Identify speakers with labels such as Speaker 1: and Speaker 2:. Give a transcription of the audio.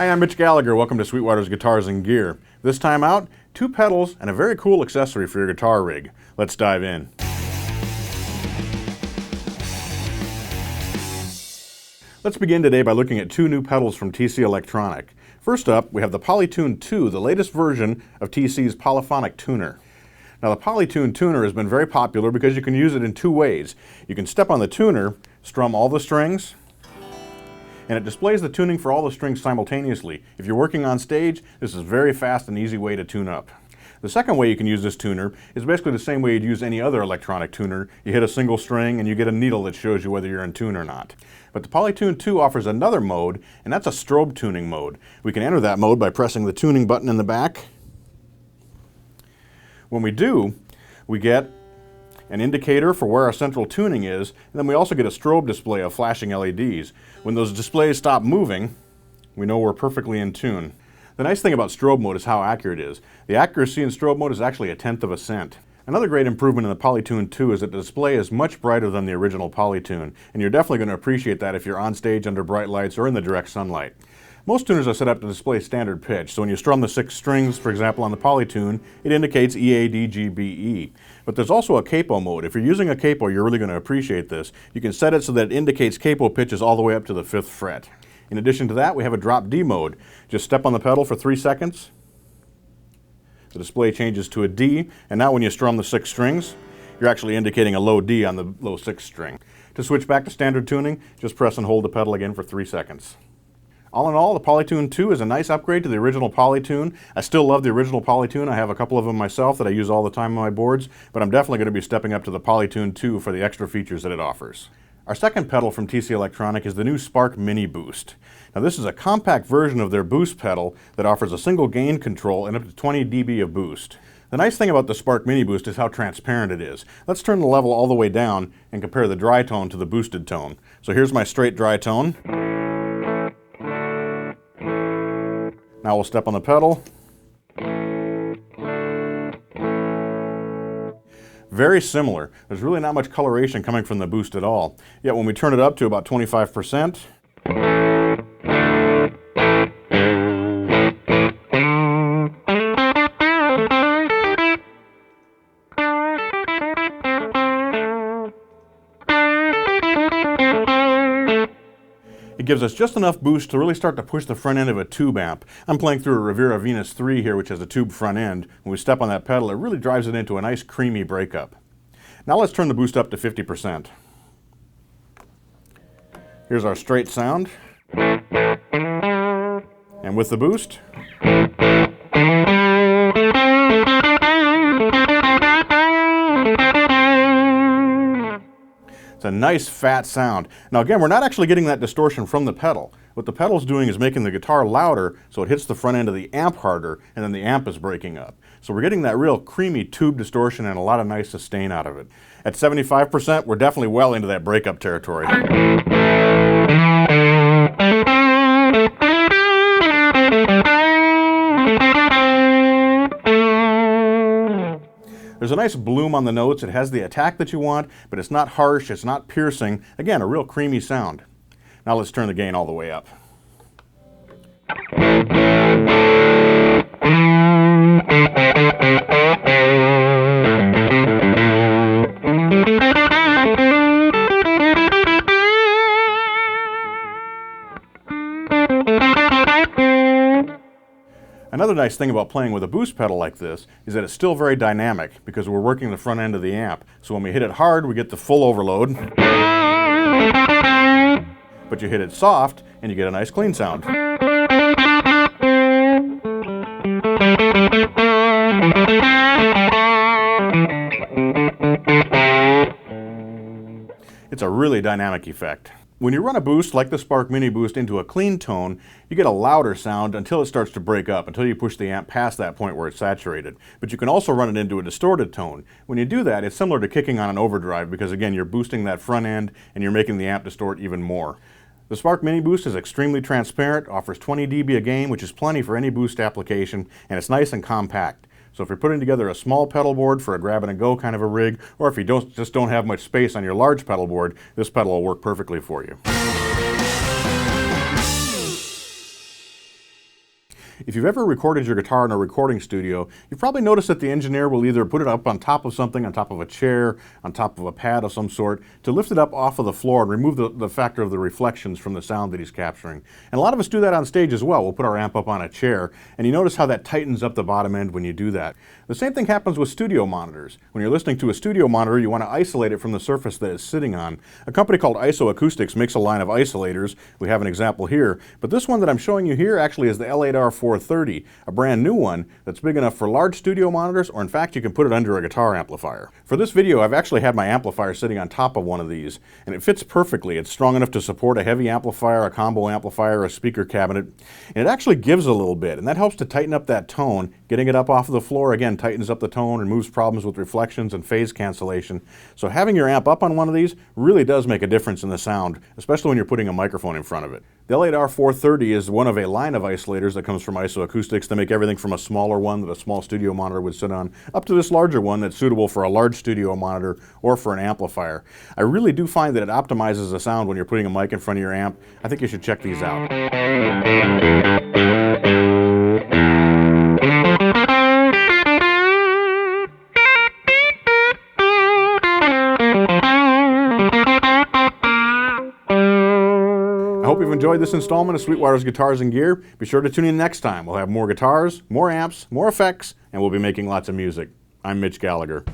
Speaker 1: Hi, I'm Mitch Gallagher. Welcome to Sweetwater's Guitars and Gear. This time out, 2 pedals and a very cool accessory for your guitar rig. Let's dive in. Let's begin today by looking at 2 new pedals from TC Electronic. First up, we have the PolyTune 2, the latest version of TC's polyphonic tuner. Now, the PolyTune tuner has been very popular because you can use it in 2 ways. You can step on the tuner, strum all the strings, and it displays the tuning for all the strings simultaneously. If you're working on stage, this is a very fast and easy way to tune up. The second way you can use this tuner is basically the same way you'd use any other electronic tuner. You hit a single string and you get a needle that shows you whether you're in tune or not. But the PolyTune 2 offers another mode, and that's a strobe tuning mode. We can enter that mode by pressing the tuning button in the back. When we do, we get an indicator for where our central tuning is, and then we also get a strobe display of flashing LEDs. When those displays stop moving, we know we're perfectly in tune. The nice thing about strobe mode is how accurate it is. The accuracy in strobe mode is actually 1/10 of a cent. Another great improvement in the PolyTune 2 is that the display is much brighter than the original PolyTune, and you're definitely going to appreciate that if you're on stage under bright lights or in the direct sunlight. Most tuners are set up to display standard pitch, so when you strum the 6 strings, for example on the PolyTune, it indicates E, A, D, G, B, E. But there's also a capo mode. If you're using a capo, you're really going to appreciate this. You can set it so that it indicates capo pitches all the way up to the 5th fret. In addition to that, we have a drop D mode. Just step on the pedal for 3 seconds. The display changes to a D, and now when you strum the 6 strings, you're actually indicating a low D on the low 6th string. To switch back to standard tuning, just press and hold the pedal again for 3 seconds. All in all, the PolyTune 2 is a nice upgrade to the original PolyTune. I still love the original PolyTune. I have a couple of them myself that I use all the time on my boards, but I'm definitely going to be stepping up to the PolyTune 2 for the extra features that it offers. Our second pedal from TC Electronic is the new Spark Mini Boost. Now, this is a compact version of their boost pedal that offers a single gain control and up to 20 dB of boost. The nice thing about the Spark Mini Boost is how transparent it is. Let's turn the level all the way down and compare the dry tone to the boosted tone. So here's my straight dry tone. Now we'll step on the pedal. Very similar. There's really not much coloration coming from the boost at all. Yet when we turn it up to about 25%, it gives us just enough boost to really start to push the front end of a tube amp. I'm playing through a Rivera Venus 3 here, which has a tube front end. When we step on that pedal, it really drives it into a nice creamy breakup. Now let's turn the boost up to 50%. Here's our straight sound. And with the boost, it's a nice fat sound. Now again, we're not actually getting that distortion from the pedal. What the pedal's doing is making the guitar louder so it hits the front end of the amp harder, and then the amp is breaking up. So we're getting that real creamy tube distortion and a lot of nice sustain out of it. At 75%, we're definitely well into that breakup territory. There's a nice bloom on the notes. It has the attack that you want, but it's not harsh, it's not piercing. Again, a real creamy sound. Now let's turn the gain all the way up. Another nice thing about playing with a boost pedal like this is that it's still very dynamic because we're working the front end of the amp. So when we hit it hard, we get the full overload. But you hit it soft and you get a nice clean sound. It's a really dynamic effect. When you run a boost like the Spark Mini Boost into a clean tone, you get a louder sound until it starts to break up, until you push the amp past that point where it's saturated. But you can also run it into a distorted tone. When you do that, it's similar to kicking on an overdrive because, again, you're boosting that front end and you're making the amp distort even more. The Spark Mini Boost is extremely transparent, offers 20 dB a gain, which is plenty for any boost application, and it's nice and compact. So if you're putting together a small pedal board for a grab and a go kind of a rig, or if you just don't have much space on your large pedal board, this pedal will work perfectly for you. If you've ever recorded your guitar in a recording studio, you've probably noticed that the engineer will either put it up on top of something, on top of a chair, on top of a pad of some sort, to lift it up off of the floor and remove the factor of the reflections from the sound that he's capturing. And a lot of us do that on stage as well. We'll put our amp up on a chair, and you notice how that tightens up the bottom end when you do that. The same thing happens with studio monitors. When you're listening to a studio monitor, you want to isolate it from the surface that it's sitting on. A company called IsoAcoustics makes a line of isolators. We have an example here, but this one that I'm showing you here actually is the L8R430, a brand new one that's big enough for large studio monitors, or in fact you can put it under a guitar amplifier. For this video I've actually had my amplifier sitting on top of one of these, and it fits perfectly. It's strong enough to support a heavy amplifier, a combo amplifier, a speaker cabinet, and it actually gives a little bit, and that helps to tighten up that tone. Getting it up off of the floor again tightens up the tone, removes problems with reflections and phase cancellation. So having your amp up on one of these really does make a difference in the sound, especially when you're putting a microphone in front of it. The L8R430 is one of a line of isolators that comes from IsoAcoustics. They make everything from a smaller one that a small studio monitor would sit on, up to this larger one that's suitable for a large studio monitor or for an amplifier. I really do find that it optimizes the sound when you're putting a mic in front of your amp. I think you should check these out. I hope you've enjoyed this installment of Sweetwater's Guitars and Gear. Be sure to tune in next time. We'll have more guitars, more amps, more effects, and we'll be making lots of music. I'm Mitch Gallagher.